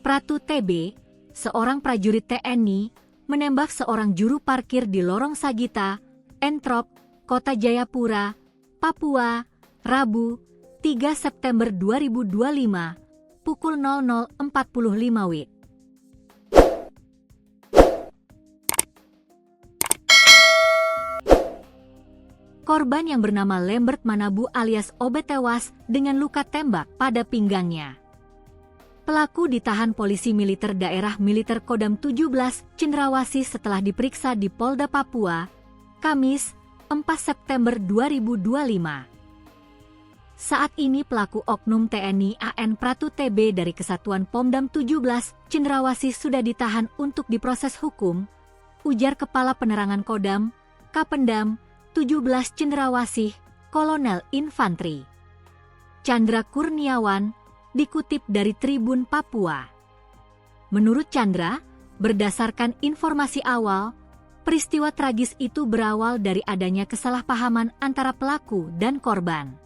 Pratu TB, seorang prajurit TNI, menembak seorang juru parkir di Lorong Sagita, Entrop, Kota Jayapura, Papua, Rabu, 3 September 2025, pukul 00.45 WIB. Korban yang bernama Lambert Manabu alias Obet tewas dengan luka tembak pada pinggangnya. Pelaku ditahan polisi militer daerah militer Kodam 17 Cendrawasih setelah diperiksa di Polda Papua, Kamis, 4 September 2025. Saat ini pelaku oknum TNI AN Pratu TB dari Kesatuan Pomdam 17 Cendrawasih sudah ditahan untuk diproses hukum, ujar Kepala Penerangan Kodam, Kapendam 17 Cendrawasih, Kolonel Infantri Chandra Kurniawan, dikutip dari Tribun Papua. Menurut Chandra, berdasarkan informasi awal, peristiwa tragis itu berawal dari adanya kesalahpahaman antara pelaku dan korban.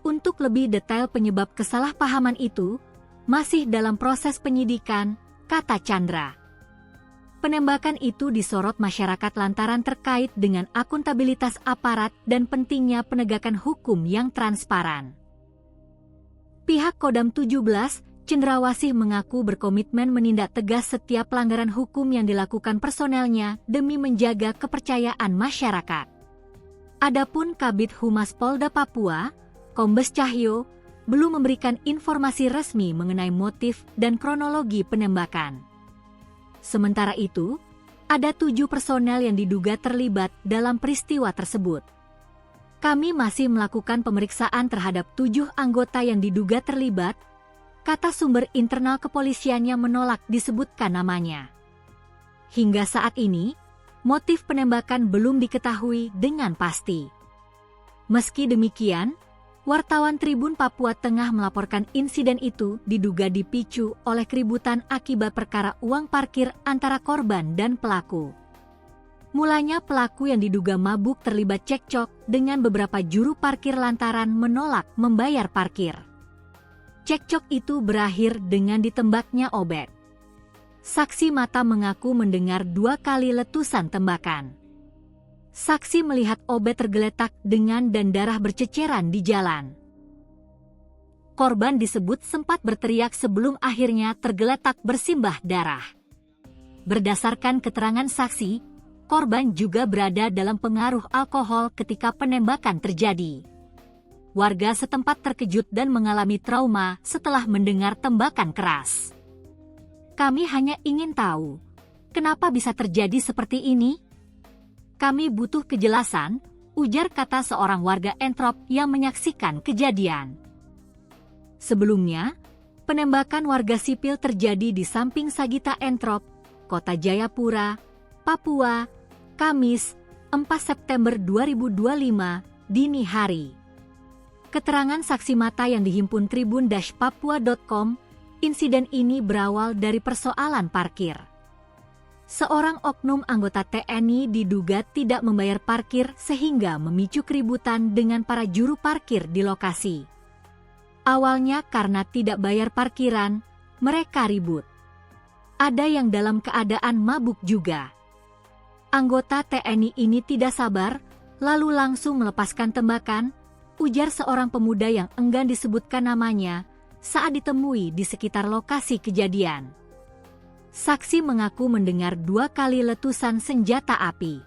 Untuk lebih detail penyebab kesalahpahaman itu, masih dalam proses penyidikan, kata Chandra. Penembakan itu disorot masyarakat lantaran terkait dengan akuntabilitas aparat dan pentingnya penegakan hukum yang transparan. Pihak Kodam 17, Cendrawasih mengaku berkomitmen menindak tegas setiap pelanggaran hukum yang dilakukan personelnya demi menjaga kepercayaan masyarakat. Adapun Kabid Humas Polda Papua, Kombes Cahyo, belum memberikan informasi resmi mengenai motif dan kronologi penembakan. Sementara itu, ada 7 personel yang diduga terlibat dalam peristiwa tersebut. Kami masih melakukan pemeriksaan terhadap 7 anggota yang diduga terlibat, kata sumber internal kepolisian yang menolak disebutkan namanya. Hingga saat ini, motif penembakan belum diketahui dengan pasti. Meski demikian, wartawan Tribun Papua Tengah melaporkan insiden itu diduga dipicu oleh keributan akibat perkara uang parkir antara korban dan pelaku. Mulanya pelaku yang diduga mabuk terlibat cekcok dengan beberapa juru parkir lantaran menolak membayar parkir. Cekcok itu berakhir dengan ditembaknya Obet. Saksi mata mengaku mendengar 2 kali letusan tembakan. Saksi melihat Obet tergeletak dengan dan darah berceceran di jalan. Korban disebut sempat berteriak sebelum akhirnya tergeletak bersimbah darah. Berdasarkan keterangan saksi, korban juga berada dalam pengaruh alkohol ketika penembakan terjadi. Warga setempat terkejut dan mengalami trauma setelah mendengar tembakan keras. Kami hanya ingin tahu, kenapa bisa terjadi seperti ini? Kami butuh kejelasan, ujar kata seorang warga Entrop yang menyaksikan kejadian. Sebelumnya, penembakan warga sipil terjadi di samping Sagita Entrop, Kota Jayapura, Papua, Kamis, 4 September 2025, dini hari. Keterangan saksi mata yang dihimpun tribun-papua.com, insiden ini berawal dari persoalan parkir. Seorang oknum anggota TNI diduga tidak membayar parkir sehingga memicu keributan dengan para juru parkir di lokasi. Awalnya karena tidak bayar parkiran, mereka ribut. Ada yang dalam keadaan mabuk juga. Anggota TNI ini tidak sabar, lalu langsung melepaskan tembakan, ujar seorang pemuda yang enggan disebutkan namanya saat ditemui di sekitar lokasi kejadian. Saksi mengaku mendengar 2 kali letusan senjata api.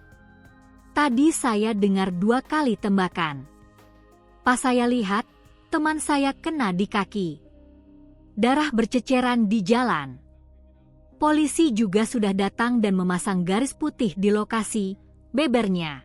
Tadi saya dengar 2 kali tembakan. Pas saya lihat, teman saya kena di kaki. Darah berceceran di jalan. Polisi juga sudah datang dan memasang garis putih di lokasi, bebernya.